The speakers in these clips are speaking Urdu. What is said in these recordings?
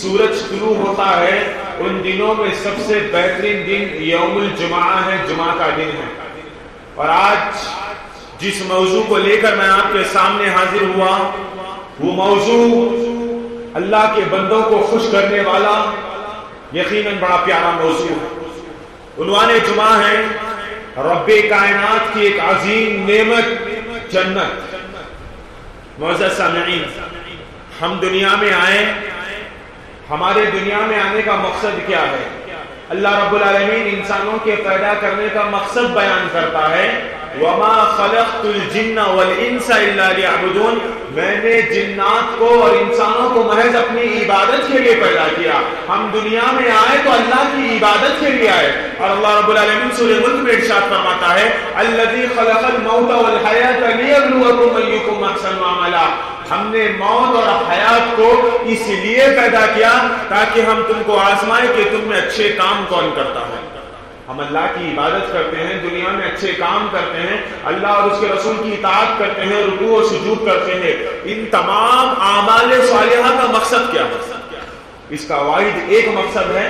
سورج طلوع ہوتا ہے ان دنوں میں سب سے بہترین دن یوم الجمعہ ہے، جمعہ کا دن ہے۔ اور آج جس موضوع کو لے کر میں آپ کے سامنے حاضر ہوا وہ موضوع اللہ کے بندوں کو خوش کرنے والا یقیناً بڑا پیارا موضوع ہے۔ عنوان جمعہ ہے رب کائنات کی ایک عظیم نعمت جنت۔ معزز سامعین، ہم دنیا میں آئے، ہمارے دنیا میں آنے کا مقصد کیا ہے؟ اللہ رب العالمین انسانوں کے پیدا کرنے کا مقصد بیان کرتا ہے، وَمَا خَلَقْتُ الْجِنَّ وَالْإِنسَ إِلَّا لِيَعْبُدُونَ، میں نے جنات کو اور انسانوں کو محض اپنی عبادت کے لیے پیدا کیا۔ ہم دنیا میں آئے تو اللہ کی عبادت کے لیے آئے۔ اور اللہ رب العالمین سورہ ملک میں ارشاد فرماتا ہے الَّذِي خَلَقَ الْمَوْتَ وَالْحَيَاةَ لِيَبْلُوَكُمْ أَيُّكُمْ أَحْسَنُ عَمَلًا، ہم نے موت اور حیات کو اس لیے پیدا کیا تاکہ ہم تم کو آزمائے کہ تم میں اچھے کام کون کرتا ہے۔ ہم اللہ کی عبادت کرتے ہیں، دنیا میں اچھے کام کرتے ہیں، اللہ اور اس کے رسول کی اطاعت کرتے ہیں، رکوع و سجود کرتے ہیں۔ ان تمام اعمال صالحہ کا مقصد کیا ہے؟ اس کا واحد ایک مقصد ہے،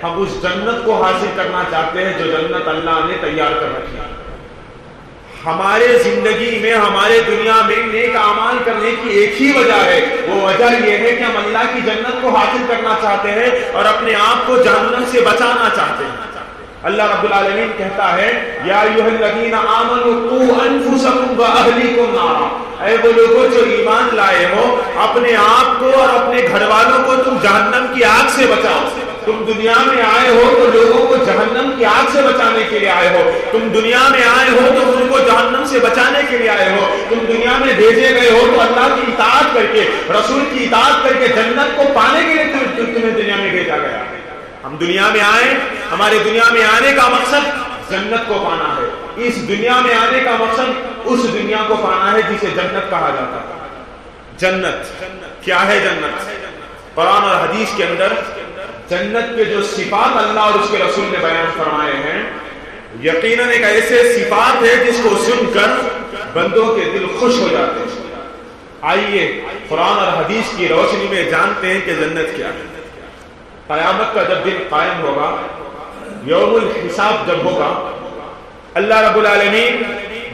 ہم اس جنت کو حاصل کرنا چاہتے ہیں جو جنت اللہ نے تیار کر رکھی ہے۔ ہمارے زندگی میں، ہمارے دنیا میں نیک اعمال کرنے کی ایک ہی وجہ ہے، وہ وجہ یہ ہے کہ ہم اللہ کی جنت کو حاصل کرنا چاہتے ہیں اور اپنے آپ کو جہنم سے بچانا چاہتے ہیں۔ اللہ رب العالمین کہتا ہے یا ایھا الذین آمنوا قوا انفسکم واہلیکم نارا، اے وہ لوگوں جو ایمان لائے ہو، اپنے آپ کو اور اپنے گھر والوں کو تم جہنم کی آگ سے بچاؤ۔ تم دنیا میں آئے ہو تو لوگوں کو جہنم کی آگ سے بچانے کے لیے آئے ہو، تم دنیا میں آئے ہو تو ان کو جہنم سے بچانے کے لیے آئے ہو، تم دنیا میں بھیجے گئے ہو تو اللہ کی اطاعت کر کے، رسول کی اطاعت کر کے جنت کو پانے کے لیے تمہیں دنیا میں بھیجا گیا۔ ہم دنیا میں آئے، ہمارے دنیا میں آنے کا مقصد جنت کو پانا ہے۔ اس دنیا میں آنے کا مقصد اس دنیا کو پانا ہے جسے جنت کہا جاتا ہے۔ جنت کیا ہے؟ جنت قرآن اور حدیث کے اندر جنت کے جو صفات اللہ اور اس کے رسول نے بیان فرمائے ہیں، یقیناً ایک ایسے صفات ہے جس کو سن کر بندوں کے دل خوش ہو جاتے ہیں۔ آئیے قرآن اور حدیث کی روشنی میں جانتے ہیں کہ جنت کیا ہے۔ قیامت کا جب دن قائم ہوگا، یوم الحساب جب ہوگا، اللہ رب العالمین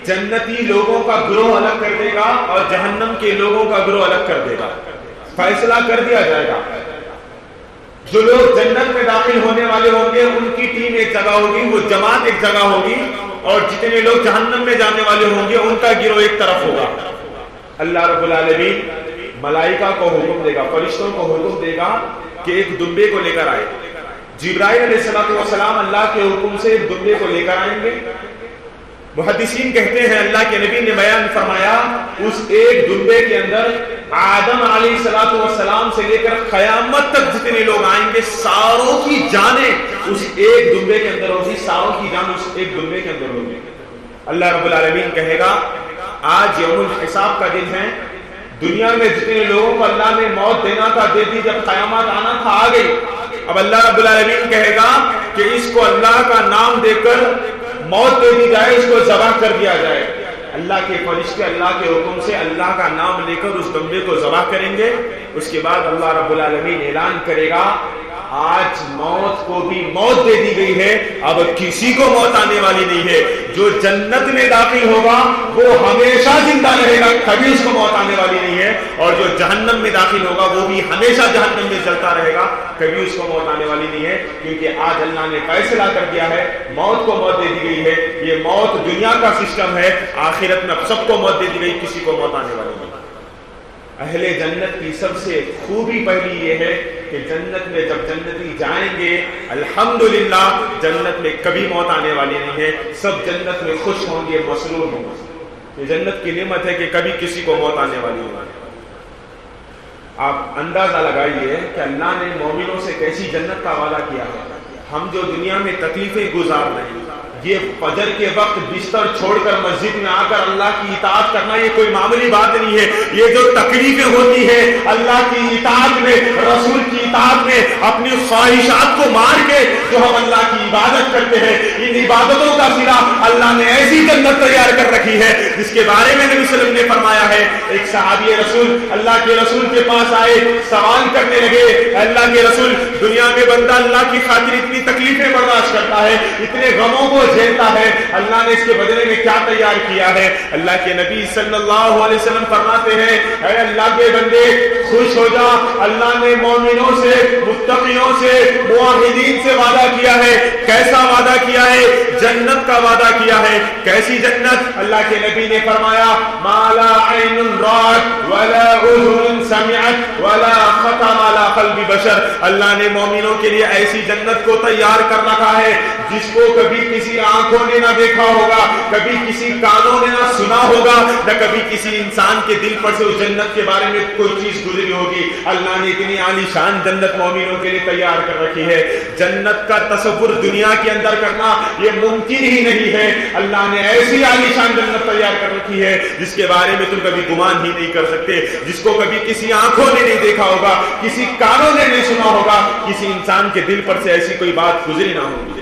جنتی لوگوں کا گروہ الگ کر دے گا اور جہنم کے لوگوں کا گروہ الگ کر دے گا۔ فیصلہ کر دیا جائے گا، جو لوگ جنت میں داخل ہونے والے ہوں گے ان کی ٹیم ایک جگہ ہوگی، وہ جماعت ایک جگہ ہوگی، اور جتنے لوگ جہنم میں جانے والے ہوں گے ان کا گروہ ایک طرف ہوگا۔ اللہ رب العالمین ملائکہ کو حکم دے گا، فرشتوں کو حکم دے گا کہ ایک دمبے کو لے کر آئے۔ جبرائیل علیہ السلام اللہ کے حکم سے ایک دمبے کو لے کر آئیں گے۔ محدثین کہتے ہیں اللہ کے نبی نے بیان فرمایا اس ایک دمبے کے اندر آدم علیہ السلام سے لے کر قیامت تک جتنے لوگ آئیں گے ساروں کی جانیں اس ایک دمبے کے اندر ہوگی، ساروں کی جان اس ایک دمبے کے اندر ہوگی۔ اللہ رب العالمین کہے گا آج یوم الحساب کا دن ہے، دنیا میں جتنے لوگوں کو اللہ نے موت دینا تھا دے دی، جب قیامت آنا تھا آ گئی۔ اب اللہ رب العالمین کہے گا کہ اس کو اللہ کا نام دے کر موت دے دی جائے، اس کو ذبح کر دیا جائے۔ اللہ کے فرشتے اللہ کے حکم سے اللہ کا نام لے کر اس دمبے کو ذبح کریں گے۔ اس کے بعد اللہ رب العالمین اعلان کرے گا آج موت کو بھی موت دے دی گئی ہے، اب کسی کو موت آنے والی نہیں ہے۔ جو جنت میں داخل ہوگا وہ ہمیشہ زندہ رہے گا، کبھی اس کو موت آنے والی نہیں ہے، اور جو جہنم میں داخل ہوگا وہ بھی ہمیشہ جہنم میں جلتا رہے گا، کبھی اس کو موت آنے والی نہیں ہے، کیونکہ آج اللہ نے فیصلہ کر دیا ہے، موت کو موت دے دی گئی ہے۔ یہ موت دنیا کا سسٹم ہے، آخرت میں سب کو موت دے دی گئی، کسی کو موت آنے والی نہیں۔ اہل جنت کی سب سے خوبی پہلی یہ ہے کہ جنت میں جب جنتی جائیں گے الحمدللہ جنت میں کبھی موت آنے والی نہیں ہے، سب جنت میں خوش ہوں گے، مسرور ہوں گے۔ یہ جنت کی نعمت ہے کہ کبھی کسی کو موت آنے والی نہیں ہے۔ آپ اندازہ لگائیے کہ اللہ نے مومنوں سے کیسی جنت کا وعدہ کیا ہے۔ ہم جو دنیا میں تکلیفیں گزار رہے ہیں، یہ فجر کے وقت بستر چھوڑ کر مسجد میں آ کر اللہ کی اطاعت کرنا یہ کوئی معمولی بات نہیں ہے۔ یہ جو تکلیفیں ہوتی ہیں اللہ کی اطاعت میں، رسول کی اطاعت میں اپنی خواہشات کو مار کے جو ہم اللہ کی عبادت کرتے ہیں، ان عبادتوں کا صلہ اللہ نے ایسی جنت تیار کر رکھی ہے جس کے بارے میں نبی صلی اللہ علیہ وسلم نے فرمایا ہے۔ ایک صحابی رسول اللہ کے رسول کے پاس آئے، سوال کرنے لگے، اللہ کے رسول دنیا میں بندہ اللہ کی خاطر اتنی تکلیفیں برداشت کرتا ہے، اتنے غموں کو جھیلتا ہے، اللہ نے اس کے بدلے میں کیا تیار کیا ہے؟ اللہ کے نبی صلی اللہ علیہ وسلم فرماتے ہیں، اے اللہ کے بندے خوش ہو جا، اللہ نے مومنوں سے، متقیوں سے، موحدین سے وعدہ کیا ہے۔ کیسا وعدہ کیا ہے؟ جنت کا وعدہ کیا ہے۔ کیسی جنت؟ اللہ کے نبی نے فرمایا، ما لا عین رأت ولا اذن سمعت ولا خطر على قلب بشر۔ اللہ نے مومنوں کے لیے ایسی جنت کو تیار کر رکھا ہے جس کو کبھی کسی آنکھوں نے نہ دیکھا ہوگا، کبھی کسی کانوں نے نہ سنا ہوگا، نہ کبھی کسی انسان کے دل پر سے اس جنت کے بارے میں کوئی چیز گزری ہوگی۔ اللہ نے اتنی عالی شان جنت مومنوں کے لیے تیار کر رکھی ہے۔ جنت کا تصور دنیا کے اندر کرنا یہ ممکن ہی نہیں ہے۔ اللہ نے ایسی عالی شان جنت تیار کر رکھی ہے جس کے بارے میں تم کبھی گمان ہی نہیں کر سکتے، جس کو کبھی کسی آنکھوں نے نہیں دیکھا ہوگا، کسی کانوں نے نہیں سنا ہوگا، کسی انسان کے دل پر سے ایسی کوئی بات گزری نہ ہوگی۔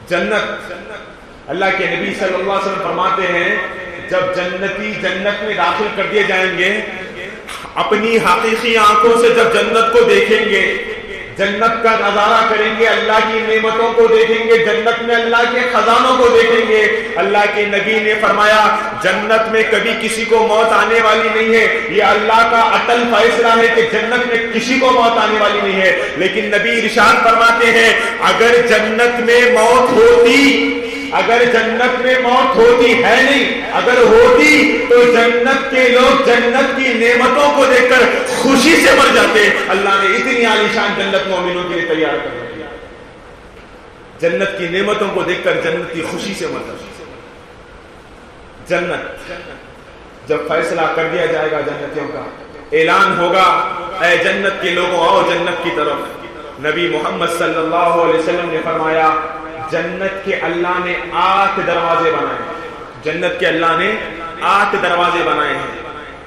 جنت، اللہ کے نبی صلی اللہ علیہ وسلم فرماتے ہیں، جب جنتی جنت میں داخل کر دیے جائیں گے، اپنی حقیقی آنکھوں سے جب جنت کو دیکھیں گے، جنت کا نظارہ کریں گے، اللہ کی نعمتوں کو دیکھیں گے، جنت میں اللہ کے خزانوں کو دیکھیں گے۔ اللہ کے نبی نے فرمایا، جنت میں کبھی کسی کو موت آنے والی نہیں ہے۔ یہ اللہ کا اٹل فیصلہ ہے کہ جنت میں کسی کو موت آنے والی نہیں ہے۔ لیکن نبی ارشاد فرماتے ہیں، اگر جنت میں موت ہوتی، اگر جنت میں موت ہوتی ہے نہیں، اگر ہوتی تو جنت کے لوگ جنت کی نعمتوں کو دیکھ کر خوشی سے مر جاتے۔ اللہ نے اتنی عالی شان جنت مومنوں کے لیے تیار کر رکھی ہے۔ جنت کی نعمتوں کو دیکھ کر جنت کی خوشی سے مر جاتے۔ جنت جب فیصلہ کر دیا جائے گا، جنتیوں کا اعلان ہوگا، اے جنت کے لوگوں آؤ جنت کی طرف۔ نبی محمد صلی اللہ علیہ وسلم نے فرمایا، جنت کے اللہ نے 8 دروازے بنائے ہیں۔ جنت کے اللہ نے 8 دروازے بنائے ہیں۔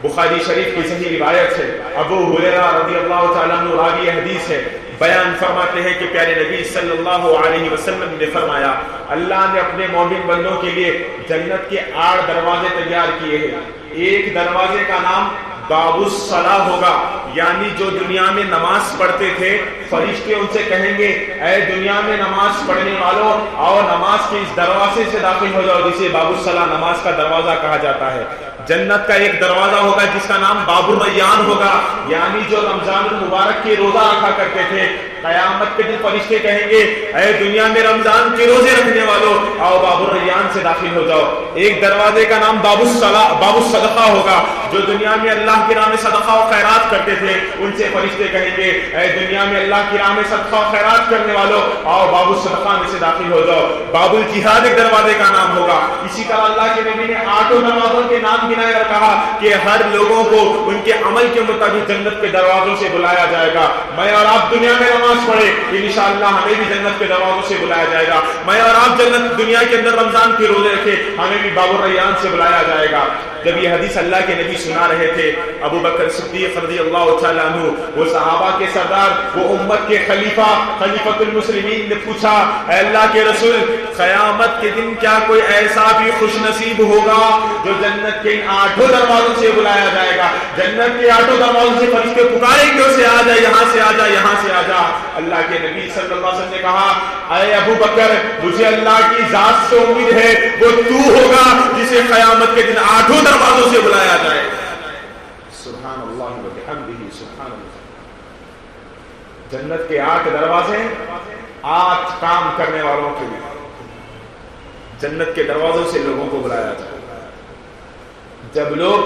بخاری شریف کی صحیح روایت ہے، ابو ہریرہ رضی اللہ تعالیٰ عنہ راوی حدیث ہے، بیان فرماتے ہیں کہ پیارے نبی صلی اللہ علیہ وسلم نے فرمایا، اللہ نے اپنے مومن بندوں کے لیے جنت کے 8 دروازے تیار کیے ہیں۔ ایک دروازے کا نام باب الصلاح ہوگا، یعنی جو دنیا میں نماز پڑھتے تھے، فرشتے ان سے کہیں گے، اے دنیا میں نماز پڑھنے والوں، آؤ نماز کے اس دروازے سے داخل ہو جاؤ، جسے باب الصلاح نماز کا دروازہ کہا جاتا ہے۔ جنت کا ایک دروازہ ہوگا جس کا نام باب الریان ہوگا، یعنی جو رمضان المبارک کے روزہ رکھا کرتے تھے، قیامت کے دن فرشتے کہیں گے، اے دنیا میں رمضان کے روزے رکھنے والوں، آؤ باب الریان سے داخل ہو جاؤ۔ ایک دروازے کا نام باب الصدقہ ہوگا، جو دنیا میں اللہ کی راہ میں صدقہ و خیرات کرتے تھے، ان سے فرشتے کہیں گے، اے دنیا میں اللہ کی راہ میں صدقہ و خیرات کرنے والوں، آؤ باب الصدقہ میں سے داخل ہو جاؤ۔ باب الجہاد ایک دروازے کا نام ہوگا۔ اسی طرح اللہ کے نبی نے 8 دروازوں کے نام گنائے اور کہا کہ ہر لوگوں کو ان کے عمل کے مطابق جنت کے دروازوں سے بلایا جائے گا۔ میں اور آپ دنیا میں نماز پڑھے، انشاءاللہ ہمیں بھی جنت کے دروازوں سے بلایا جائے گا۔ میں اور آپ جنت دنیا کے اندر رمضان کے روزے رکھے، ہمیں بھی باب الریان سے بلایا جائے گا۔ جب یہ حدیث اللہ کے نبی سنا رہے تھے، ابو بکر صدیق رضی اللہ تعالیٰ عنہ، وہ صحابہ کے سردار، وہ امت کے خلیفہ، خلیفۃ المسلمین نے پوچھا، اے اللہ کے رسول، قیامت کے دن کیا کوئی ایسا بھی خوش نصیب ہوگا جو جنت کے ان 8 دروازوں سے بلایا جائے گا؟ جنت کے 8 دروازوں سے فرشتے پکاریں گے، اسے آ جا، یہاں سے آ جا، یہاں سے آ جا۔ اللہ کے نبی صلی اللہ علیہ وسلم نے کہا، اے ابو بکر، مجھے اللہ کی ذات سے امید ہے وہ تو ہوگا جسے قیامت کے دن 8 دروازوں سے بلایا جائے۔ سبحان اللہ و بحمدہ، سبحان اللہ۔ جنت کے 8 دروازے، 8 کام کرنے والوں کے لیے جنت کے دروازوں سے لوگوں کو بلایا جائے۔ جب لوگ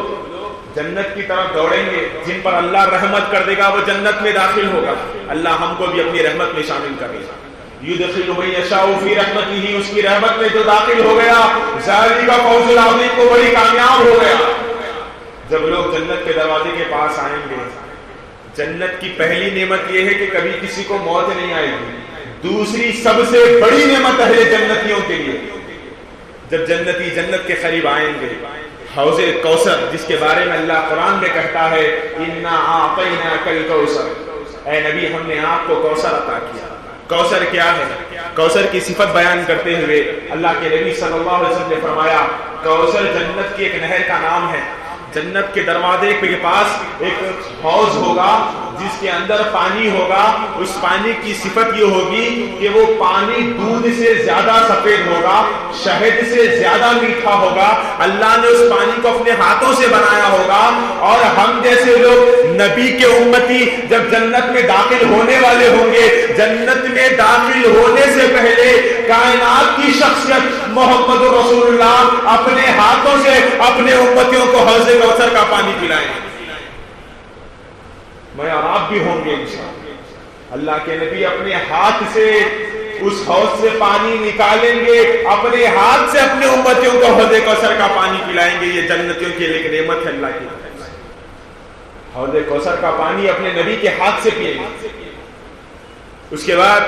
جنت کی طرف دوڑیں گے، جن پر اللہ رحمت کر دے گا وہ جنت میں داخل ہوگا۔ اللہ ہم کو بھی اپنی رحمت میں شامل کرے گا۔ یدخل من یشاء فی رحمتہ، اس کی رحمت میں جو داخل ہو گیا، ذالک فوز العظیم، کو بڑی کامیاب ہو گیا۔ جب لوگ جنت کے دروازے کے پاس آئیں گے، جنت کی پہلی نعمت یہ ہے کہ کبھی کسی کو موت نہیں آئے گی۔ دوسری سب سے بڑی نعمت اہل جنتیوں کے لیے، جب جنتی جنت کے قریب آئیں گے، حوض کوثر جس کے بارے میں اللہ قرآن میں کہتا ہے انا اعطیناک الکوثر، اے نبی ہم نے آپ کو کوثر عطا کیا۔ کوثر کیا ہے؟ کوثر کی صفت بیان کرتے ہوئے اللہ کے نبی صلی اللہ علیہ وسلم نے فرمایا کوثر جنت کی ایک نہر کا نام ہے۔ جنت کے دروازے کے پاس ایک حوض ہوگا جس کے اندر پانی ہوگا، اس پانی کی صفت یہ ہوگی کہ وہ پانی دودھ سے زیادہ سفید ہوگا، شہد سے زیادہ میٹھا ہوگا۔ اللہ نے اس پانی کو اپنے ہاتھوں سے بنایا ہوگا، اور ہم جیسے لوگ نبی کے امتی جب جنت میں داخل ہونے والے ہوں گے، جنت میں داخل ہونے سے پہلے کائنات کی شخصیت محمد رسول اللہ اپنے ہاتھوں سے اپنے امتیوں کو حوض کوثر کا پانی پلائیں گے۔ میں اور آپ بھی ہوں گے انشاءاللہ۔ اللہ کے نبی اپنے ہاتھ سے اس حوض سے پانی نکالیں گے، اپنے ہاتھ سے اپنے امتیوں کو حوض کوثر کا پانی پلائیں گے۔ یہ جنتیوں کی ایک نعمت ہے اللہ کی طرف سے۔ حوض کوثر کا پانی اپنے نبی کے ہاتھ سے پیئیں گے۔ اس کے بعد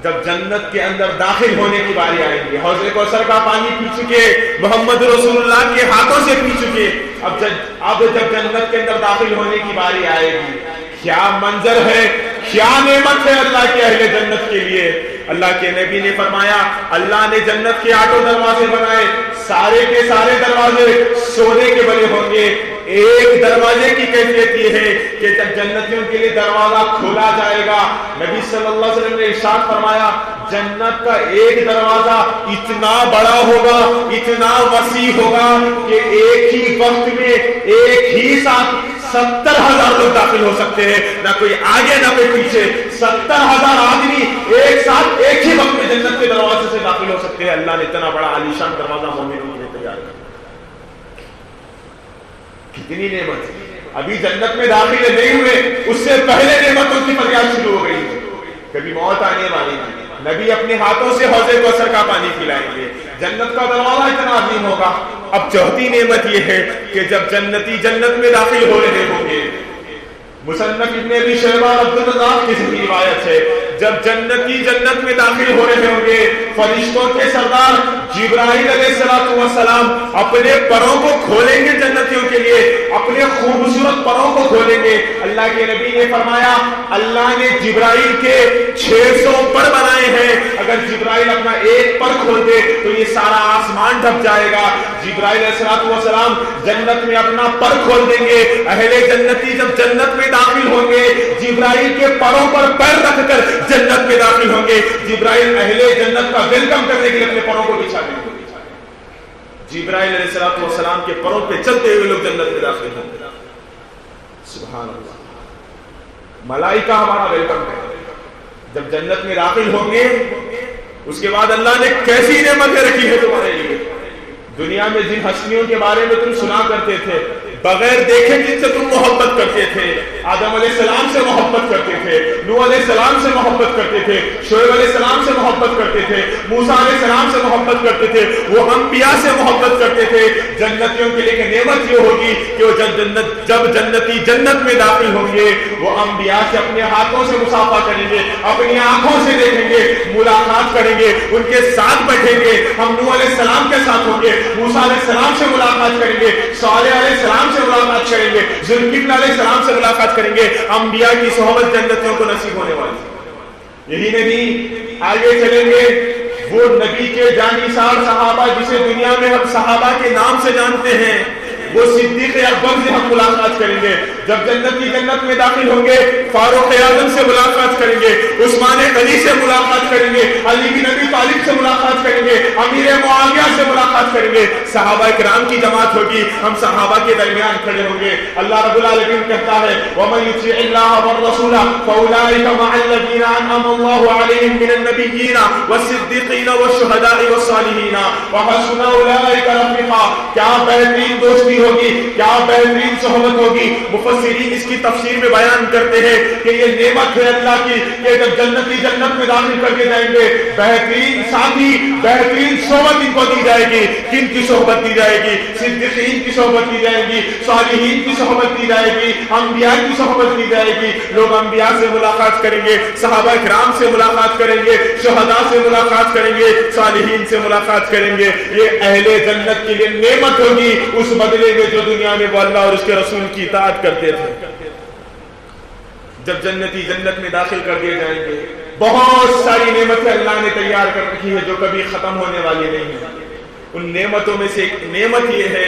جب جنت کے اندر داخل ہونے کی باری آئے گی، حوض کوثر کا پانی پی چکے، محمد رسول اللہ کے ہاتھوں سے پی چکے، اب جب جنت کے اندر داخل ہونے کی باری آئے گی، کیا منظر ہے، کیا نعمت ہے اللہ کے اہل جنت کے لیے۔ اللہ کے نبی نے فرمایا اللہ نے جنت کے 8 دروازے بنائے، سارے کے سارے دروازے سونے کے بنے ہوں گے۔ ایک دروازے کی کیفیت یہ ہے کہ جب جنتیوں کے لیے دروازہ کھولا جائے گا، نبی صلی اللہ علیہ وسلم نے ارشاد فرمایا جنت کا ایک دروازہ اتنا بڑا ہوگا، اتنا وسیع ہوگا کہ ایک ہی وقت میں ایک ہی ساتھ 70,000 لوگ داخل ہو سکتے ہیں، نہ کوئی آگے نہ کوئی پیچھے۔ 70,000 آدمی ایک ساتھ ایک ہی وقت میں جنت کے دروازے سے داخل ہو سکتے ہیں۔ اللہ نے اتنا بڑا عالیشان دروازہ مومنوں کے لیے تیار کیا۔ کتنی نعمت ہے، ابھی جنت میں داخل نہیں ہوئے، اس سے پہلے نعمتوں کی فریاد شروع ہو گئی ہے۔ کبھی موت آنے والی ہے، نبی اپنے ہاتھوں سے حوض کوثر کا پانی پلائیں گے، جنت کا دروازہ اتنا عظیم ہوگا۔ اب چوتھی نعمت یہ ہے کہ جب جنتی جنت میں داخل ہو رہے ہوں گے، مصنف ابن ابی شیبہ عبدالرزاق کی صحیح روایت ہے، جب جنتی جنت میں داخل ہو رہے ہوں گے، فرشتوں کے سردار جبرائیل علیہ السلام اپنے پروں کو کھولیں گے جنتیوں کے لیے، اپنے خوبصورت پروں کو کھولیں گے۔ اللہ کے نبی نے فرمایا اللہ نے جبرائیل کے 600 پر بنائے ہیں، اگر جبرائیل اپنا ایک پر کھول دے تو یہ سارا آسمان ڈھک جائے گا۔ جبرائیل علیہ السلام جنت میں اپنا پر کھول دیں گے، اہل جنتی جب جنت میں داخل ہوں گے جبرائیل کے پروں پر پیر رکھ کر جنت میں داخل ہوں گے۔ جبرائیل اہل جنت کا ویلکم کرنے کے لیے اپنے پروں کو بچھا دیں گے۔ جبرائیل علیہ السلام کے پروں پہ چلتے ہوئے لوگ جنت میں داخل ہوں گے۔ سبحان اللہ، ملائکہ ہمارا ویلکم کریں جب جنت میں داخل ہوں گے۔ اس کے بعد اللہ نے کیسی نعمتیں رکھی ہے تمہارے لیے۔ دنیا میں جن ہستیوں کے بارے میں تم سنا کرتے تھے، بغیر دیکھے جن سے تم محبت کرتے تھے، آدم علیہ السلام سے محبت کرتے تھے، نوح علیہ السلام سے محبت کرتے تھے، شعیب علیہ السلام سے محبت کرتے تھے، موسیٰ علیہ السلام سے محبت کرتے تھے، وہ انبیاء سے محبت کرتے تھے۔ جنتیوں کے لیے نعمت یہ ہوگی کہ وہ جب جنتی جنت میں داخل ہوں گے، وہ انبیاء سے اپنے ہاتھوں سے مصافحہ کریں گے، اپنی آنکھوں سے دیکھیں گے، ملاقات کریں گے، ان کے ساتھ بیٹھیں گے۔ ہم نوح علیہ السلام کے ساتھ ہوں گے، موسیٰ علیہ السلام سے ملاقات کریں گے، صالح علیہ السلام سے ملاقات کریں گے، ذوالکفل علیہ السلام سے ملاقات کریں گے۔ انبیاء کی صحبت جنتیوں کو نصیب ہونے والی۔ یہی نہیں، آگے چلیں گے، وہ نبی کے جانثار صحابہ جسے دنیا میں ہم صحابہ کے نام سے جانتے ہیں، وہ صدیق اکبر سے ہم ملاقات کریں گے۔ جب جنتی جنت میں داخل ہوں گے فاروق اعظم سے ملاقات کریں گے، عثمان غنی سے ملاقات کریں گے، علی بن ابی طالب سے ملاقات کریں گے، امیر معاویہ سے ملاقات کریں گے۔ صحابہ کرام کی جماعت ہوگی، ہم صحابہ کے درمیان کھڑے ہوں گے۔ اللہ رب العالمین کہتا ہے وَمَن يُطِعِ اللَّهَ وَالرَّسُولَ فَأُولَٰئِكَ مَعَ الَّذِينَ أَنْعَمَ اللَّهُ عَلَيْهِم مِّنَ النَّبِيِّينَ وَالصِّدِّيقِينَ وَالشُّهَدَاءِ وَالصَّالِحِينَ وَحَسُنَ أُولَٰئِكَ رَفِيقًا۔ کیا بہترین دوستی ہوگی، کیا بہترین صحبت ہوگی۔ مفسرین اس کی تفسیر میں بیان کرتے ہیں کہ یہ نعمت ہے اللہ کی کہ جب جنتی جنت میں داخل کر کے جائیں گے بہترین ساتھی بہترین صحبت ان کو دی جائے گی. کن کی صحبت دی جائے گی؟ صدیقین کی صحبت دی جائے گی, صالحین کی صحبت دی جائے گی, انبیاء کی صحبت دی جائے گی. لوگ انبیاء سے ملاقات کریں گے, صحابہ کرام سے ملاقات کریں گے, شہداء سے ملاقات کریں گے, صالحین سے ملاقات کریں گے. یہ اہل جنت کے لیے نعمت ہوگی اس بدلے میں جو دنیا میں وہ اللہ اور اس کے رسول کی اطاعت کرتے تھے. جب جنتی جنت میں داخل کر دیے جائیں گے بہت ساری نعمتیں اللہ نے تیار کر رکھی ہے جو کبھی ختم ہونے والی نہیں ہے. ان نعمتوں میں سے ایک نعمت یہ ہے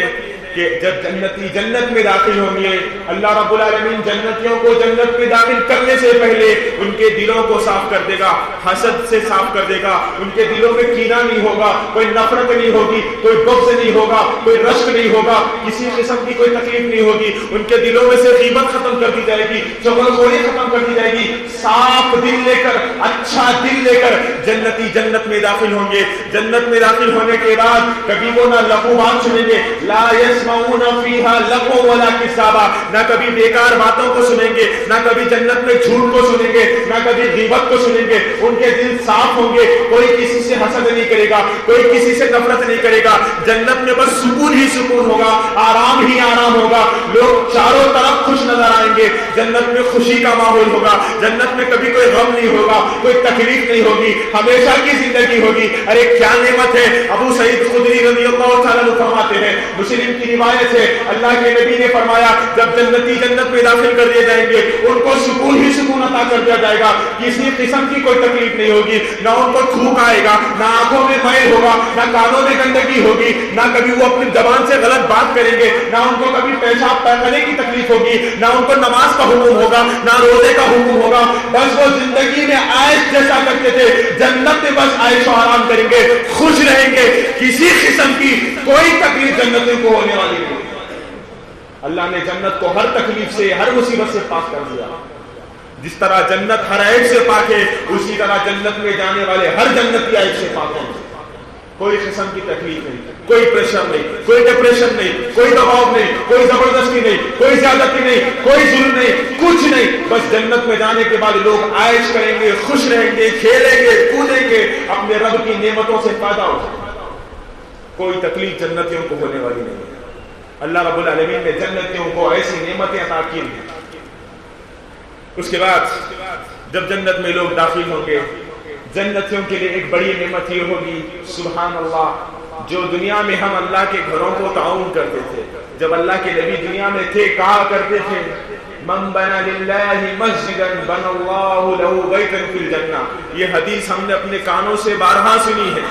کہ جب جنتی جنت میں داخل ہوں گے اللہ رب العالمین جنتیوں کو جنت میں داخل کرنے سے پہلے ان کے دلوں کو صاف کر دے گا, حسد سے صاف کر دے گا. ان کے دلوں میں کینہ نہیں ہوگا, کوئی نفرت نہیں ہوگی, کوئی بغض نہیں ہوگا, کوئی رشک نہیں ہوگا, کسی قسم کی کوئی تکلیف نہیں ہوگی. ان کے دلوں میں سے غیبت ختم کر دی جائے گی, چغلخوری ختم کر دی جائے گی. صاف دل لے کر, اچھا دل لے کر جنتی جنت میں داخل ہوں گے. جنت میں داخل ہونے کے بعد کبھی وہ نہ لغو بات سنیں گے, لا يسمعون فيها لغوا ولا كذابا, نہ کبھی بیکار باتوں کو سنیں گے, نہ کبھی جنت میں جھوٹ کو سنیں گے, نہ کبھی غیبت کو سنیں گے. ان کے دل صاف ہوں گے, کوئی کسی سے حسد نہیں کرے گا, کوئی کسی سے نفرت نہیں کرے گا. جنت میں بس سکون ہی سکون ہوگا, آرام ہی آرام ہوگا. لوگ چاروں طرف خوش نظر آئیں گے. جنت میں خوشی کا ماحول ہوگا. جنت میں کبھی کوئی غم نہیں ہوگا, کوئی تکلیف نہیں ہوگی, ہمیشہ کی زندگی ہوگی. ارے کیا نعمت ہے. ابو سعید خدری رضی اللہ تعالیٰ عنہ فرماتے ہیں, مسلم کی روایت ہے, اللہ کے نبی نے فرمایا جب جنتی جنت میں داخل کر دیے جائیں گے ان کو سکون ہی سکون عطا کر دیا جائے گا. کسی قسم کی کوئی تکلیف نہیں ہوگی, نہ ان کو تھوک آئے گا, نہ آنکھوں میں میل ہوگا, نہ کانوں میں گندگی ہوگی, نہ کبھی وہ اپنی زبان سے غلط بات کریں گے, نہ ان کو کبھی پیشاب پیخانے کی تکلیف ہوگی, نہ ان کو نماز کا حکم ہوگا, نہ روزے کا حکم ہوگا. بس وہ زندگی میں عائش جیسا کرتے تھے جنت میں بس عائش و آرام کریں گے, خوش رہیں گے. کسی قسم کی کوئی تکلیف جنت کو ہونے والی نہیں. اللہ نے جنت کو ہر تکلیف سے, ہر مصیبت سے پاک کر دیا. جس طرح جنت ہر عیب سے پاک ہے اسی طرح جنت میں جانے والے ہر جنتی عیب سے پاک ہیں. کوئی قسم کی تکلیف نہیں, کوئی پریشر نہیں, کوئی ڈپریشن نہیں, کوئی دباؤ نہیں, کوئی زبردستی نہیں, کوئی زیادتی نہیں, کوئی ظلم نہیں, کچھ نہیں. بس جنت میں جانے کے بعد لوگ عائش کریں گے, خوش رہیں گے, کھیلیں گے, کودیں گے, اپنے رب کی نعمتوں سے فائدہ اٹھائیں گے. کوئی تکلیف جنتیوں کو ہونے والی نہیں ہے. اللہ رب العالمین نے جنتیوں کو ایسی نعمتیں عطا کی ہیں. اس کے بعد جب جنت میں لوگ داخل ہوں گے جنتیوں کے لیے ایک بڑی نعمت یہ ہوگی, سبحان اللہ, جو دنیا میں ہم اللہ کے گھروں کو تعاون کرتے تھے, جب اللہ کے نبی دنیا میں تھے کہا کرتے تھے من بنا للہ مسجدا بنا اللہ لہ بیتا فی الجنہ. یہ حدیث ہم نے اپنے کانوں سے بارہا سنی ہے.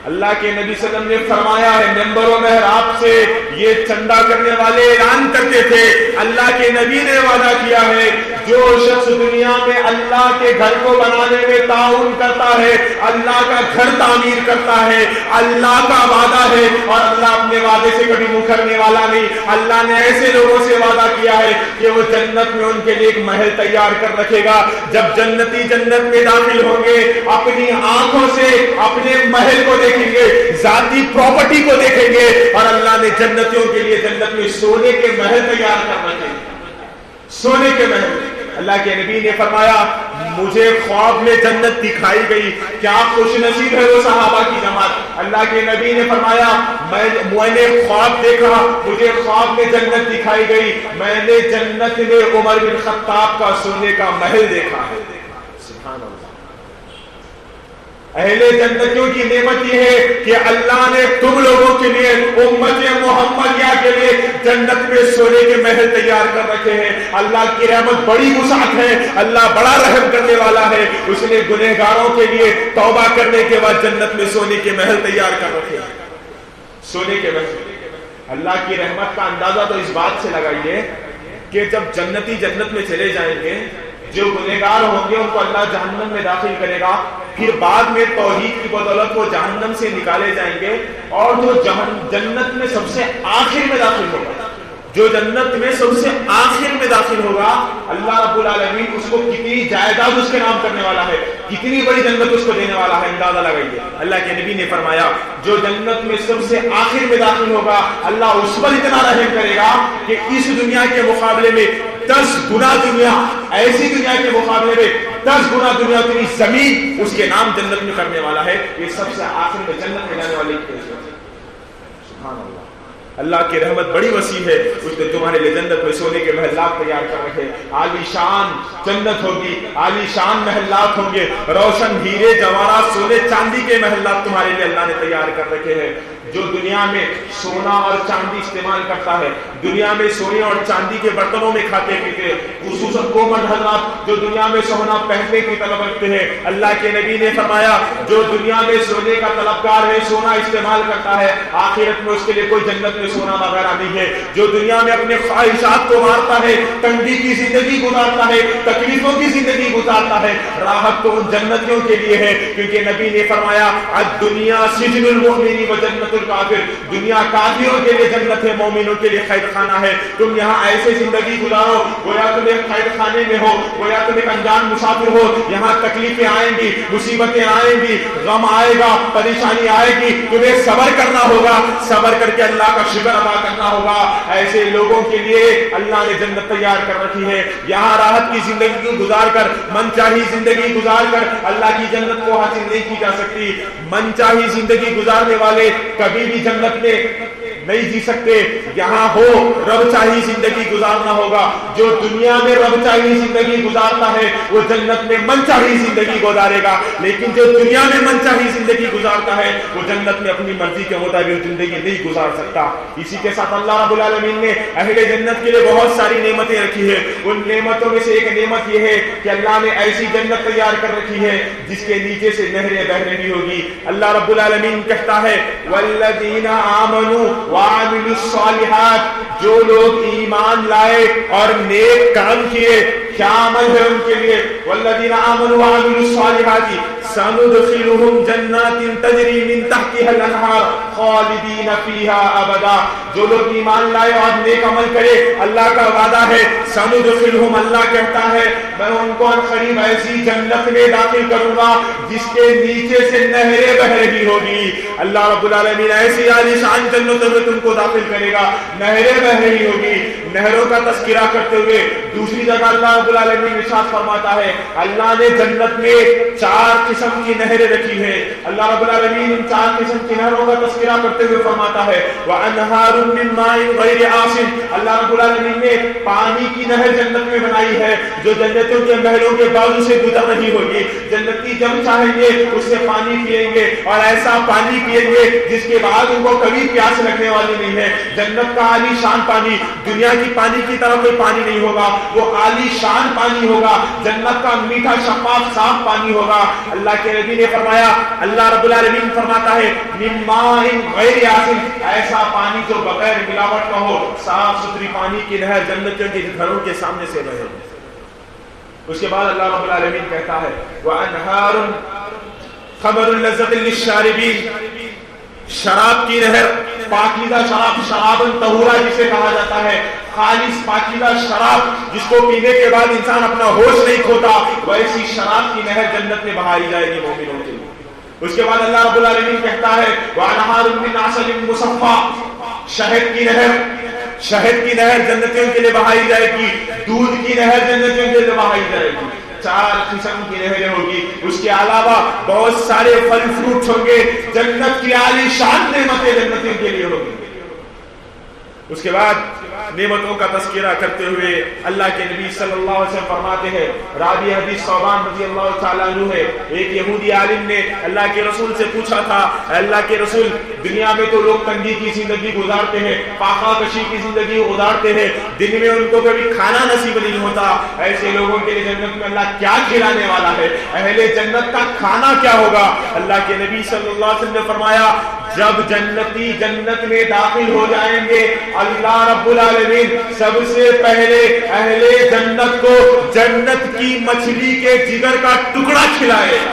اللہ کے نبی صلی اللہ علیہ وسلم نے فرمایا ہے, ممبر و محراب سے یہ چندہ کرنے والے اعلان کرتے تھے, اللہ کے نبی نے وعدہ کیا ہے جو شخص دنیا میں اللہ کے گھر کو بنانے میں تعاون کرتا ہے, اللہ کا گھر تعمیر کرتا ہے, اللہ کا وعدہ ہے اور اللہ اپنے وعدے سے کبھی مکرنے والا نہیں. اللہ نے ایسے لوگوں سے وعدہ کیا ہے کہ وہ جنت میں ان کے لیے ایک محل تیار کر رکھے گا. جب جنتی جنت میں داخل ہوں گے اپنی آنکھوں سے اپنے محل کو دیکھیں گے, ذاتی پراپرٹی کو دیکھیں گے, اور اللہ نے جنتیوں کے لیے جنت میں سونے کے محل تیار کر رکھے ہیں, سونے کے محل. اللہ کے نبی نے فرمایا مجھے خواب میں جنت دکھائی گئی, کیا خوش نصیب ہے وہ صحابہ کی جماعت. اللہ کے نبی نے فرمایا میں نے خواب دیکھا, مجھے خواب میں جنت دکھائی گئی, میں نے جنت میں عمر بن خطاب کا سونے کا محل دیکھا ہے. سبحان اللہ. اہل جنتیوں کی نعمت یہ ہے کہ اللہ نے تم لوگوں کے لیے, امت محمدیہ کے لیے جنت میں سونے کے محل تیار کر رکھے ہیں. اللہ کی رحمت بڑی وسعت ہے, اللہ بڑا رحم کرنے والا ہے. اس نے گنہگاروں کے لیے توبہ کرنے کے بعد جنت میں سونے کے محل تیار کر رکھے ہیں. سونے کے محل. اللہ کی رحمت کا اندازہ تو اس بات سے لگائیے کہ جب جنتی جنت میں چلے جائیں گے, جو گنہگار ہوں گے ان کو اللہ جہنم میں داخل کرے گا, پھر بعد میں توحید کی بدولت وہ جہنم سے نکالے جائیں گے, اور جو جنت میں سب سے آخر میں داخل ہوگا, جو جنت میں سب سے آخر میں داخل ہوگا, اللہ رب العالمین اس کو کتنی جائیداد اس کے نام کرنے والا ہے, کتنی بڑی جنت اس کو دینے والا ہے, اندازہ لگائیے. اللہ کے نبی نے فرمایا جو جنت میں سب سے آخر میں داخل ہوگا اللہ اس پر اتنا رحم کرے گا کہ اس دنیا کے مقابلے میں 10 گنا دنیا، ایسی دنیا کے مقابلے میں 10 گنا دنیا اتنی زمین اس کے نام جنت میں کرنے والا ہے. یہ سب سے آخر میں جنت میں جانے والے کی. سبحان اللہ. اللہ کی رحمت بڑی وسیع ہے، اس نے تمہارے لیے جنت میں سونے کے محلات تیار کر رکھے. عالی شان جنت ہوگی، عالی شان محلات ہوں گے، روشن ہیرے جواہرات سونے چاندی کے محلات تمہارے لیے اللہ نے تیار کر رکھے ہیں. جو دنیا میں سونا اور چاندی استعمال کرتا ہے، دنیا میں سونے اور چاندی کے برتنوں میں کھاتے پیتے، خصوصاً کومل حضرات جو دنیا میں سونا پہننے کی طلب رکھتے ہیں، اللہ کے نبی نے فرمایا جو دنیا میں سونے کا طلبگار ہے، سونا استعمال کرتا ہے، آخرت میں اس کے لیے کوئی جنت میں سونا وغیرہ نہیں ہے. جو دنیا میں اپنے خواہشات کو مارتا ہے، تنگی کی زندگی گزارتا ہے، تکلیفوں کی زندگی گزارتا ہے، راحت تو ان جنتیوں کے لیے ہے، کیونکہ نبی نے فرمایا الدنیا سجن المؤمن و جنت الکافر. دنیا کافروں کے لیے جنت ہے، مومنوں کے لیے قید خانہ ہے. تم یہاں ایسے زندگی گزارو گویا تم ایک قید خانے میں ہو، گویا تم ایک انجان مسافر ہو. یہاں تکلیفیں آئیں گی، مصیبتیں آئیں گی، غم آئے گا، پریشانی آئے گی، تمہیں صبر کرنا ہوگا، صبر کر کے اللہ کا شکر ادا کرنا ہوگا. ایسے لوگوں کے لیے اللہ نے جنت تیار کر رکھی ہے. یہاں راحت کی زندگی گزار کر، من چاہی زندگی گزار کر اللہ کی جنت کو حاصل نہیں کی جا سکتی. من چاہی زندگی گزارنے والے کبھی بھی جنت میں نہیں جی سکتے. یہاں ہو رب چاہی زندگی گزارنا ہوگا. جو دنیا میں رب چاہی زندگی گزارتا ہے وہ جنت میں من چاہی زندگی گزارے گا، لیکن جو دنیا میں من چاہی زندگی گزارتا ہے وہ جنت میں اپنی مرضی کے مطابق زندگی نہیں گزار سکتا. اسی کے ساتھ اللہ رب العالمین نے اہل جنت کے لیے بہت ساری نعمتیں رکھی ہے. ان نعمتوں میں سے ایک نعمت یہ ہے کہ اللہ نے ایسی جنت تیار کر رکھی ہے جس کے نیچے سے نہریں بہ رہی ہوگی. اللہ رب العالمین کہتا ہے والذین آمنوا وعملوا الصالحات، جو لوگ ایمان لائے اور نیک کام کیے. کیا عمل ہے ان کے لیے؟ والذین آمنوا وعملوا الصالحات سندخلهم جنات تجری من تحتها الانہار خالدین فیہا ابدا. جو لوگ ایمان لائے اور نیک عمل کرے، اللہ کا وعدہ ہے سندخلهم، اللہ کہتا ہے میں ان کو قریب ایسی جنت میں داخل کروں گا جس کے نیچے سے نہریں بہ رہی ہوگی. اللہ رب العالمین ایسی عالی شان جنتوں میں تم کو داخل کرے گا، نہریں بہ رہی ہوگی. نہروں کا تذکرہ کرتے ہوئے دوسری جگہ اللہ رب العالمین ارشاد فرماتا ہے اللہ نے جنت میں 4 قسم کی نہریں رکھی ہیں. اللہ رب العالمین ان 4 قسم کی نہروں کا تذکرہ کرتے ہوئے فرماتا ہے وَأَنْهَارٌ مِّن مَّاءٍ غَيْرِ آسِنٍ. اللہ رب العالمین نے پانی کی نہر جنت میں بنائی ہے جو جنتوں کے محلوں کے بازو سے گزر رہی ہوگی. جنتی جب چاہیں گے اس سے پانی پیئیں گے اور ایسا پانی پیئیں گے جس کے بعد ان کو کبھی پیاس لگنے والی نہیں ہے. جنت کا عالی شان پانی دنیا کی پانی کی طرح کوئی پانی نہیں ہوگا، وہ عالی شان پانی ہوگا. جنت کا میٹھا شفاف صاف پانی ہوگا. اللہ کے نبی نے فرمایا، اللہ رب العالمین فرماتا ہے من ماء غیر آسن، ایسا پانی جو بغیر ملاوٹ کا ہو، صاف ستھری پانی کی نہر جنتوں کے گھروں کے سامنے سے بہے. اس کے بعد اللہ رب العالمین کہتا ہے وَأَنْهَارٌ خَمَرٌ لَذَّةٌ لِلشَّارِبِينَ، شراب کی نہر، پاکیزہ شراب، شراب طہورا جسے کہا جاتا ہے، خالص پاکیزہ شراب جس کو پینے کے بعد انسان اپنا ہوش نہیں کھوتا، ویسی شراب کی نہر جنت میں بہائی جائے گی مومنوں کے لیے. اس کے بعد اللہ رب العالمین کہتا ہے وَأَنْهَارٌ مِّنْ عَسَلٍ مُّصَفًّى، شہد کی نہر، شہد کی نہر جنتیوں کے لیے بہائی جائے گی. دودھ کی نہر جنتیوں کے لیے بہائی جائے گی. 4 قسم کی نہریں ہوگی. اس کے علاوہ بہت سارے پھل فروٹ ہوں گے. جنت کی عالی شان نعمتیں جنتیوں کے لیے ہوگی. اس کے بعد نعمتوں کا تذکرہ کرتے ہوئے اللہ کے نبی صلی اللہ علیہ وسلم فرماتے ہیں، راوی حدیث ثوبان رضی اللہ تعالیٰ عنہ ہے، ایک یہودی عالم نے اللہ کے رسول سے پوچھا تھا اللہ کے رسول دنیا میں تو لوگ تنگی کی زندگی گزارتے ہیں، فاقہ کشی کی زندگی گزارتے ہیں، دن میں ان کو کبھی کھانا نصیب نہیں ہوتا، ایسے لوگوں کے لیے جنت میں اللہ کیا کھلانے والا ہے؟ اہل جنت کا کھانا کیا ہوگا؟ اللہ کے نبی صلی اللہ علیہ وسلم نے فرمایا جب جنتی جنت میں داخل ہو جائیں گے اللہ رب العالمین سب سے پہلے اہل جنت کو جنت کی مچھلی کے جگر کا ٹکڑا کھلائے گا.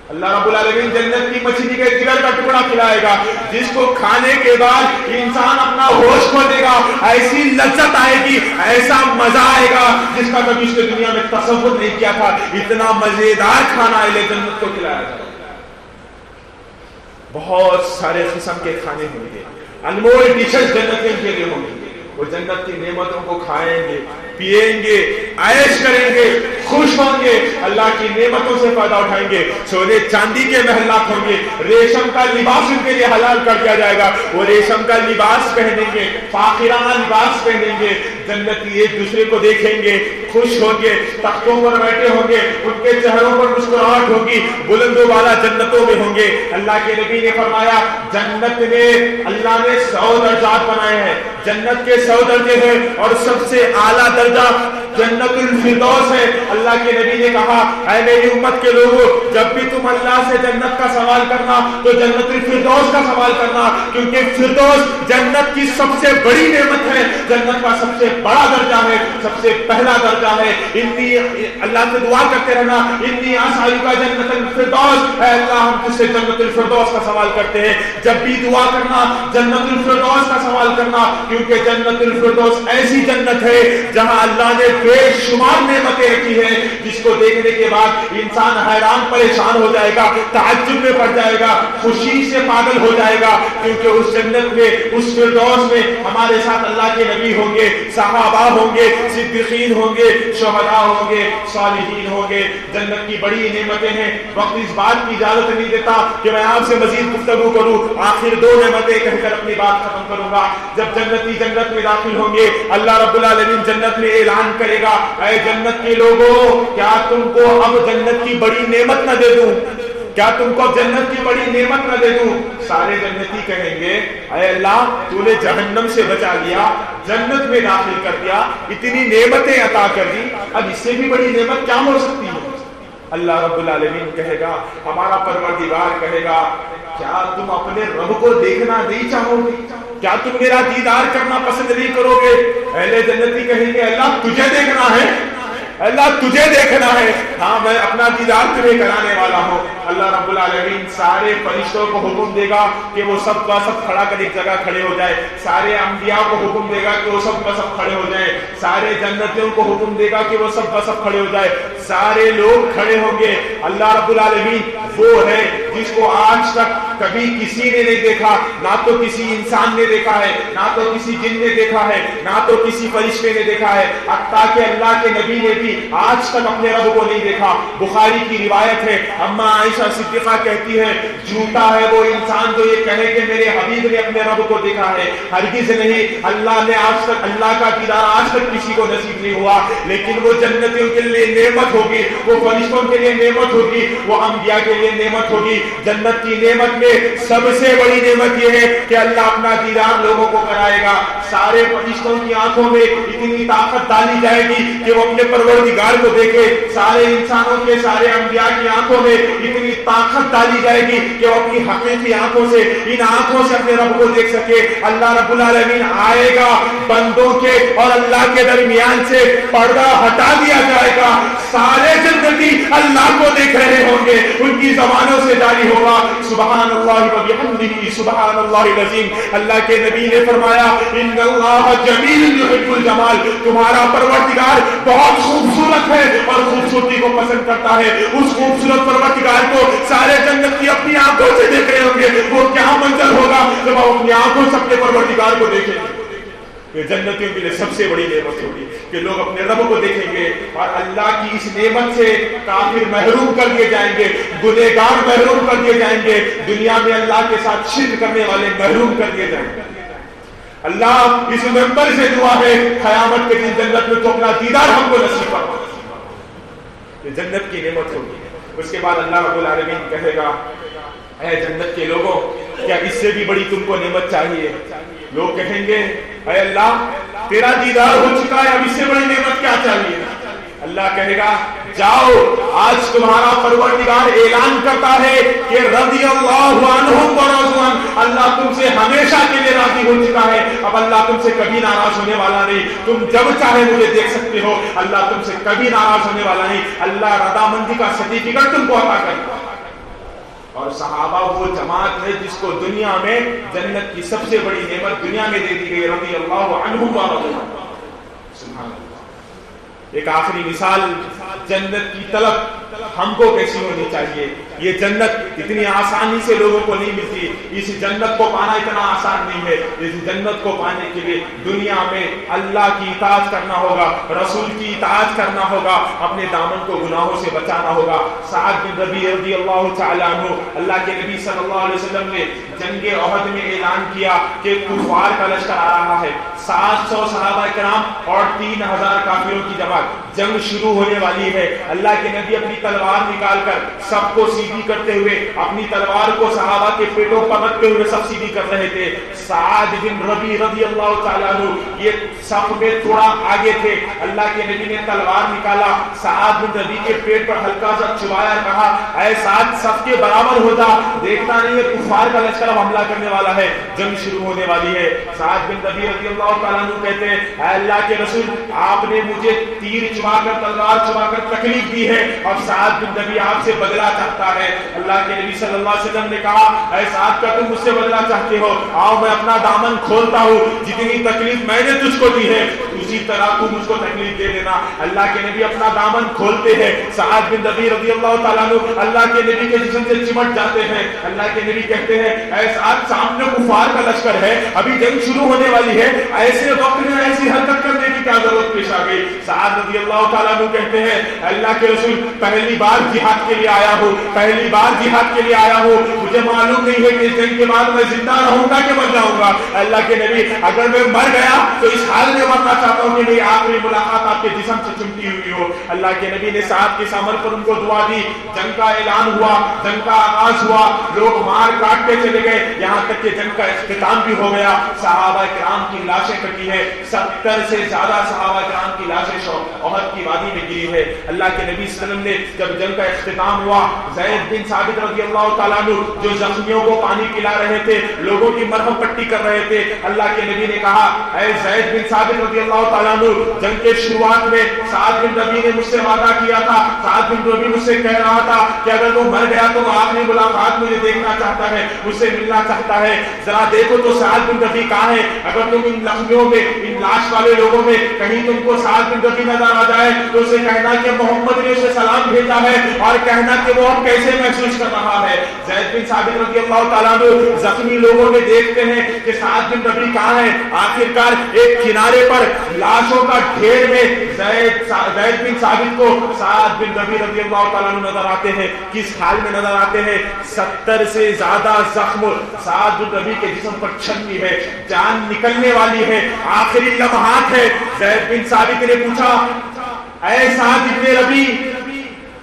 اللہ رب العالمین جنت کی مچھلی کے جگر کا ٹکڑا کھلائے گا جس کو کھانے کے بعد انسان اپنا ہوش کھو دے گا. ایسی لذت آئے گی، ایسا مزہ آئے گا جس کا کبھی اس نے دنیا میں تصور نہیں کیا تھا. اتنا مزیدار کھانا اہل جنت کو کھلایا جائے گا. بہت سارے قسم کے کھانے ہوں گے، انمول ڈشز جنتیوں کے لیے ہوں گے. وہ جنت کی نعمتوں کو کھائیں گے، پیئیں گے، عیش کریں گے، خوش ہوں گے، اللہ کی نعمتوں سے فائدہ اٹھائیں گے، سونے چاندی کے محلات ہوں گے، ریشم کا لباس ان کے لیے حلال کر دیا جائے گا، وہ ریشم کا لباس پہنیں گے، فاخرانہ لباس پہنیں گے، جنتی ایک دوسرے کو دیکھیں گے، خوش ہوں گے، تختوں پر بیٹھے ہوں گے، ان کے چہروں پر مسکراہٹ ہوگی، بلند و بالا جنتوں میں ہوں گے۔ اللہ کے نبی نے فرمایا جنت میں اللہ نے 100 درجات بنائے ہیں، جنت کے 100 درجے ہیں اور سب سے اعلیٰ درجہ جنت الفردوس ہے۔ اللہ کے نبی نے کہا اے میری امت کے لوگوں، جب بھی تم اللہ سے جنت کا سوال کرنا تو جنت الفردوس کا سوال کرنا، کیونکہ فردوس جنت کی سب سے بڑی نعمت ہے، جنت کا سب سے بڑا درجہ ہے، سب سے پہلا درجہ ہے۔ اللہ سے دعا کرتے رہنا انی اسالک جنت الفردوس، اے اللہ ہم تجھ سے جنت الفردوس کا سوال کرتے ہیں۔ جب بھی دعا کرنا جنت الفردوس کا سوال کرنا، کیونکہ جنت الفردوس ایسی جنت ہے جہاں اللہ نے بے شمار نعمتیں رکھی ہیں، جس کو دیکھنے کے بعد انسان حیران پریشان ہو جائے گا، تعجب میں پڑ جائے گا، خوشی سے پاگل ہو جائے گا، کیونکہ اس جنت میں، اس فردوس میں ہمارے ساتھ اللہ کے نبی ہوں گے، صحابہ ہوں گے، صدیقین ہوں گے، شہداء ہوں گے، صالحین ہوں گے۔ جنت کی بڑی نعمتیں ہیں، وقت اس بات کی اجازت نہیں دیتا کہ میں آپ سے مزید گفتگو کروں، آخر 2 نعمتیں کہہ کر اپنی بات ختم کروں گا۔ جب جنتی جنت میں داخل ہوں گے، اللہ رب العالمین جنت میں اعلان کرے گا اے جنت کے لوگوں، کیا تم کو اب جنت کی بڑی نعمت نہ دے دوں؟ کیا تم کو جنت کی بڑی نعمت نہ دے دوں؟ سارے جنتی کہیں گے اے اللہ تو نے جہنم سے بچا لیا، جنت میں داخل کر دیا، اتنی نعمتیں عطا کر دی، اب اس سے بھی بڑی نعمت کیا ہو سکتی ہے؟ اللہ رب العالمین کہے گا، ہمارا پروردگار کہے گا کیا تم اپنے رب کو دیکھنا نہیں چاہو گے؟ کیا تم میرا دیدار کرنا پسند نہیں کرو گے؟ اہل جنتی کہیں گے اللہ تجھے دیکھنا ہے، اللہ تجھے دیکھنا ہے، ہاں میں اپنا دیدار تمہیں کرانے والا ہوں۔ اللہ رب العالمین سارے فرشتوں کو حکم دے گا کہ وہ سب کا سب کھڑا کر ایک جگہ کھڑے ہو جائے، سارے انبیاء کو حکم دے گا کہ وہ سب کا سب کھڑے ہو جائے، سارے جنتیوں کو حکم دے گا کہ وہ سب کا سب کھڑے ہو جائے، سارے لوگ کھڑے ہوں گے۔ اللہ رب العالمین وہ ہے جس کو آج تک کبھی کسی نے نہیں دیکھا، نہ تو کسی انسان نے دیکھا ہے، نہ تو کسی جن نے دیکھا ہے، نہ تو کسی فرشتے نے دیکھا ہے، حتیٰ کہ اللہ کے نبی نے بھی آج تک اپنے رب کو نہیں دیکھا۔ بخاری کی روایت ہے، اما عائشہ صدیقہ کہتی ہے جھوٹا ہے وہ انسان جو یہ کہے کہ میرے حبیب نے اپنے رب کو دیکھا ہے، ہرگز نہیں، اللہ نے آج تک، اللہ کا دیدار آج تک کسی کو نصیب نہیں ہوا، لیکن وہ جنتیوں کے لیے نعمت ہوگی، وہ فرشتوں کے لیے نعمت ہوگی، وہ انبیاء کے لیے نعمت ہوگی۔ جنت کی نعمت میں سب سے بڑی نعمت یہ ہے کہ اللہ اپنا دیدار لوگوں کو کرائے گا۔ سارے فرشتوں کی آنکھوں میں اتنی طاقت ڈالی جائے گی کہ وہ اپنے پروردگار کو دیکھے، سارے انسانوں کے، سارے انبیاء کی آنکھوں میں اتنی طاقت ڈالی جائے گی کہ وہ اپنی حقیقی آنکھوں سے، ان آنکھوں سے اپنے رب کو دیکھ سکے۔ اللہ رب العالمین آئے گا، بندوں کے اور اللہ کے درمیان سے پردہ ہٹا دیا جائے گا، سارے جنتی اللہ کو دیکھ رہے ہوں گے، ان کی زبانوں سے جاری ہوگا سبحان اللہ و بحمدہ سبحان اللہ العظیم۔ اللہ کے نبی نے فرمایا ان اللہ جمیل یحب الجمال، تمہارا پروردگار بہت خوبصورت ہے اور خوبصورتی کو پسند کرتا ہے۔ اس خوبصورت پروردگار کو سارے جنتی اپنی آنکھوں سے دیکھ رہے ہوں گے، وہ کیا منظر ہوگا جب وہ اپنی آنکھوں سے اپنے پروردگار کو دیکھیں گے۔ یہ جنتیوں کے لیے سب سے بڑی نعمت ہوگی کہ لوگ اپنے رب کو دیکھیں گے، اور اللہ کی اس نعمت سے کافر محروم کر دیے جائیں گے، گنہگار محروم کر دیے جائیں گے، دنیا میں اللہ کے ساتھ شرک کرنے والے محروم کر دیے جائیں گے۔ اللہ اس ممبر سے دعا ہے قیامت کے دن جنت میں تو اپنا دیدار ہم کو نصیب فرما۔ یہ جنت کی نعمت ہوگی۔ اس کے بعد اللہ رب العالمین کہے گا اے جنت کے لوگوں، کیا اس سے بھی بڑی تم کو نعمت چاہیے؟ لوگ کہیں گے اے اللہ تیرا دیدار ہو چکا ہے، اب اس سے بڑی نعمت کیا چاہیے؟ اللہ کہے گا جاؤ، آج تمہارا پروردگار اعلان کرتا ہے کہ رضی اللہ عنہم ورضوا عنہ، اللہ تم سے ہمیشہ کے لیے راضی ہو چکا ہے، اب اللہ تم سے کبھی ناراض ہونے والا نہیں، تم جب چاہے مجھے دیکھ سکتے ہو، اللہ تم سے کبھی ناراض ہونے والا نہیں، اللہ رضامندی کا سرٹیفکیٹ تم کو عطا کرے گا۔ اور صحابہ وہ جماعت ہے جس کو دنیا میں جنت کی سب سے بڑی نعمت دنیا میں دے دی گئی، رضی اللہ عنہم ورضوا عنہ۔ سبحان اللہ۔ ایک آخری مثال جنت کی طلب ہم کو کیسی ہونی چاہیے. یہ جنت اتنی آسانی سے لوگوں کو نہیں ملتی. اس جنت کو پانا اتنا آسان نہیں ہے. اس جنت کو پانے کے لیے دنیا میں اللہ کی اطاعت کرنا ہوگا, رسول کی اطاعت کرنا ہوگا, اپنے دامن کو گناہوں سے بچانا ہوگا. سعد بن ربیع رضی اللہ تعالی عنہ, اللہ کے نبی صلی اللہ علیہ وسلم نے جنگ احد میں اعلان کیا کہ کفار کا لشکر آ رہا ہے. 700 صحابہ کرام اور 3000 کافروں کی جماعت, جنگ شروع ہونے والی ہے. اللہ کے نبی اپنی تلوار نکال کر سب کو سیدھی کرتے ہوئے, اپنی تلوار کو صحابہ کے پیٹوں پر رکھتے ہوئے سب سیدھی کر رہے تھے. سعد بن ربیع رضی اللہ تعالیٰ عنہ یہ صف میں تھوڑا آگے تھے. اللہ کے نبی نے تلوار نکالا, سعد بن ربیع کے پیٹ پر ہلکا سا چبایا, کہا اے سعد صف کے برابر ہو جا, دیکھتا نہیں ہے کفار کا لشکر حملہ کرنے والا ہے, جنگ شروع ہونے والی ہے. سعد بن ربیع رضی اللہ تعالیٰ عنہ کہتے ہیں اے اللہ کے رسول, آپ نے مجھے تیر چبا کر, تلوار چبا کر تکلیف دی ہے, اور سعد بن ربیع آپ سے بدلہ چاہتا ہے. اللہ کے نبی صلی اللہ علیہ وسلم نے کہا اے سعد, کا تم مجھ سے بدلہ چاہتے ہو, آؤ میں اپنا دامن کھولتا ہوں, جتنی تکلیف میں نے تجھ کو دی ہے اسی طرح تو مجھ کو تکلیف دے دینا. اللہ کے نبی اپنا دامن کھولتے ہیں. سعد بن ربیع رضی اللہ تعالیٰ عنہ اللہ کے نبی کے جسم سے چمٹ جاتے ہیں. اللہ کے نبی کہتے ہیں اے سعد, سامنے کفار کا لشکر ہے, ابھی جنگ شروع ہونے والی ہے, ایسے وقت میں ایسی حرکت کرنے کی کیا ضرورت پیش آ گئی. سعد رضی اللہ تعالیٰ عنہ کہتے ہیں اللہ کے رسول, پہلی بار جہاد کے لیے آیا ہوں, پہلی بار جہاد کے لیے آیا ہوں, مجھے معلوم نہیں ہے کہ اس جنگ کے بعد میں زندہ رہوں گا کہ مر جاؤں گا. اللہ کے نبی, اگر میں مر گیا تو اس حال میں مرنا چاہتا ہوں کہ میری آخری ملاقات آپ کے جسم سے چمٹی ہوئی ہو. اللہ کے نبی نے سعد کے سامر پر ان کو دعا دی. جنگ کا اعلان ہوا, جنگ کا آغاز ہوا, لوگ مار کاٹتے چلے گئے, یہاں تک کہ جنگ کا اختتام بھی ہو گیا. صحابہ کرام کی لاشیں کٹی ہے, 70 سے زیادہ صحابہ کرام کی لاشیں احد کی وادی میں گری ہے. اللہ کے نبی صلی اللہ علیہ وسلم نے جب جنگ کا اختتام ہوا, زید بن ثابت رضی اللہ تعالیٰ عنہ جو زخمیوں کو پانی پلا رہے تھے, لوگوں کی مرہم پٹی کر رہے تھے, اللہ کے نبی نے کہا اے زید بن ثابت رضی اللہ تعالیٰ عنہ, جنگ کے شروعات میں سعد بن ربیع نے مجھ سے وعدہ کیا تھا, سعد بن ربیع مجھ سے کہہ رہا تھا کہ اگر وہ مر گیا تو آخری ملاقات مجھے دیکھنا چاہتا ہے, مجھ سے ملنا چاہتا ہے, ذرا دیکھو تو سعد بن ربیع کہاں ہے. اگر تم ان زخمیوں میں, ان لاش والے لوگوں میں کہیں تم کو سعد بن ربیع نظر آ جائے تو اسے کہنا کہ محمد نے اسے سلام بھیجا ہے, اور کہنا کہ وہ اب کیسے محسوس کر رہا ہے. زید بن ثابت رضی اللہ تعالیٰ عنہ زخمی لوگوں میں دیکھتے ہیں کہ سعد بن ربیع کہاں ہے. آخرکار ایک کنارے پر لاشوں کا ڈھیر میں زید بن ثابت کو سعد بن ربیع رضی اللہ تعالیٰ عنہ نظر آتے ہیں. کس حال میں نظر آتے ہیں؟ 70 سے زیادہ زخم سعد بن ربیع کے جسم پر چھلنی ہے, جان نکلنے والی ہے, آخری لمحات ہے. زید بن ثابت نے پوچھا اے سعد بن ربیع,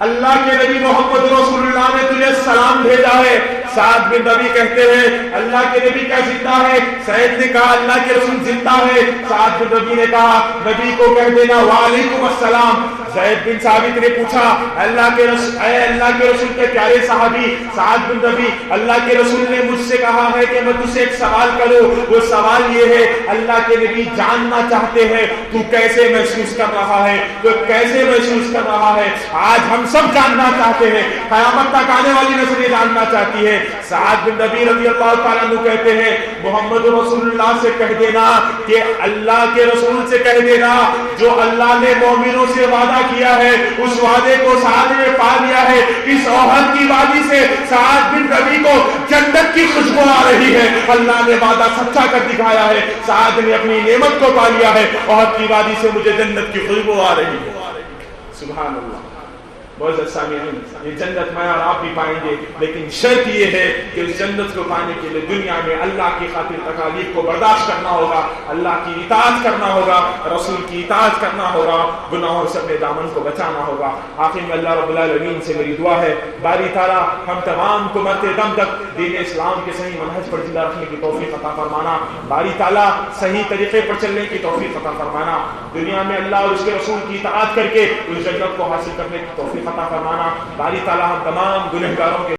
اللہ کے نبی محمد رسول اللہ نے تجھے سلام بھیجا ہے. سعد بن ربیع کہتے ہیں اللہ کے نبی کیا زندہ ہے؟ سعید نے کہا اللہ کے رسول زندہ ہے. سعد بن ربیع نے کہا نبی کو کہہ دینا وعلیکم السلام. زید بن ثابت نے پوچھا اللہ کے رسول کے پیارے صحابی سعد بن ربیع, اللہ کے رسول نے مجھ سے کہا ہے کہ میں تجھ سے ایک سوال کروں. وہ سوال یہ ہے, اللہ کے نبی جاننا چاہتے ہیں تو کیسے محسوس کر رہا ہے, تو کیسے محسوس کر رہا ہے. آج ہم سب جاننا چاہتے ہیں, قیامت تک آنے والی نسل یہ جاننا چاہتی ہے. سعد بن ربیع رضی اللہ تعالیٰ عنہ کہتے ہیں محمد رسول اللہ سے کہہ دینا کہ اللہ کے رسول سے کہہ دینا جو اللہ نے مومنوں سے وعدہ کیا ہے اس وعدے کو سعد نے پا لیا ہے. اس احد کی وادی سے سعد بن ربیع کو جنت کی خوشبو آ رہی ہے. اللہ نے وعدہ سچا کر دکھایا ہے, سعد نے اپنی نعمت کو پا لیا ہے. احد کی وادی سے مجھے جنت کی خوشبو آ رہی ہے. سبحان اللہ. بہت سامعین, یہ جنت میں اور آپ بھی پائیں گے, لیکن شرط یہ ہے کہ اس جنت کو پانے کے لیے دنیا میں اللہ کی خاطر تکالیف کو برداشت کرنا ہوگا, اللہ کی اطاعت کرنا ہوگا, رسول کی اطاعت کرنا ہوگا, گناہوں سے اپنے دامن کو بچانا ہوگا. آخر میں اللہ رب العالمین سے میری دعا ہے باری تعالیٰ ہم تمام کو مرتے دم تک دین اسلام کے صحیح منہج پر زندہ رکھنے کی توفیق عطا فرمانا. باری تعالیٰ صحیح طریقے پر چلنے کی توفیق عطا فرمانا. دنیا میں اللہ اور اس کے رسول کی اطاعت کر کے اس جنت کو حاصل کرنے کی توفیق عطا فرمانا. باری تعالیٰ ہم تمام گنہگاروں کے